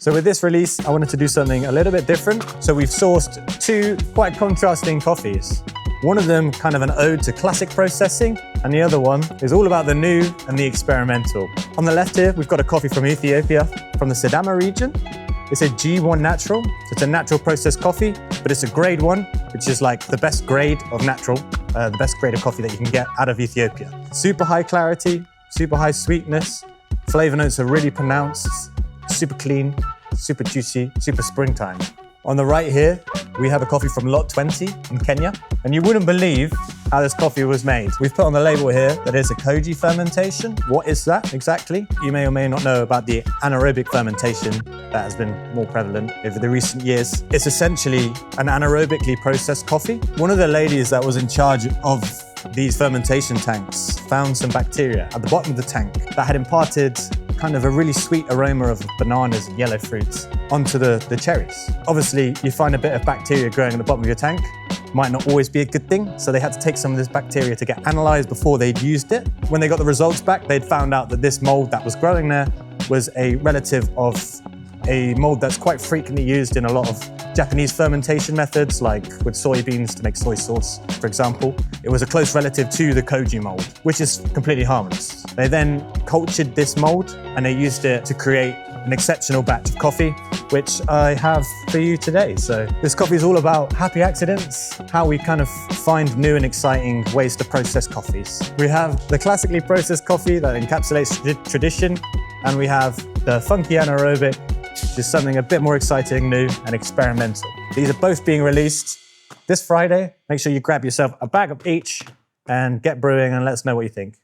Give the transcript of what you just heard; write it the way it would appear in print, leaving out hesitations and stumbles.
So with this release, I wanted to do something a little bit different. So we've sourced two quite contrasting coffees. One of them kind of an ode to classic processing, and the other one is all about the new and the experimental. On the left here, we've got a coffee from Ethiopia, from the Sidama region. It's a G1 natural, so it's a natural processed coffee, but it's a grade 1, which is like the best grade of natural, the best grade of coffee that you can get out of Ethiopia. Super high clarity, super high sweetness, flavor notes are really pronounced, super clean, super juicy, super springtime. On the right here, we have a coffee from Lot 20 in Kenya, and you wouldn't believe how this coffee was made. We've put on the label here that it's a Koji-fermentation. What is that exactly? You may or may not know about the anaerobic fermentation that has been more prevalent over the recent years. It's essentially an anaerobically processed coffee. One of the ladies that was in charge of these fermentation tanks found some bacteria at the bottom of the tank that had imparted kind of a really sweet aroma of bananas and yellow fruits onto the cherries. Obviously, you find a bit of bacteria growing at the bottom of your tank. Might not always be a good thing, so they had to take some of this bacteria to get analyzed before they'd used it. When they got the results back, they'd found out that this mold that was growing there was a relative of a mold that's quite frequently used in a lot of Japanese fermentation methods, like with soybeans to make soy sauce, for example. It was a close relative to the Koji mold, which is completely harmless. They then cultured this mold and they used it to create an exceptional batch of coffee, which I have for you today. So this coffee is all about happy accidents, how we kind of find new and exciting ways to process coffees. We have the classically processed coffee that encapsulates tradition, and we have the funky anaerobic, which is something a bit more exciting, new, and experimental. These are both being released this Friday. Make sure you grab yourself a bag of each and get brewing and let us know what you think.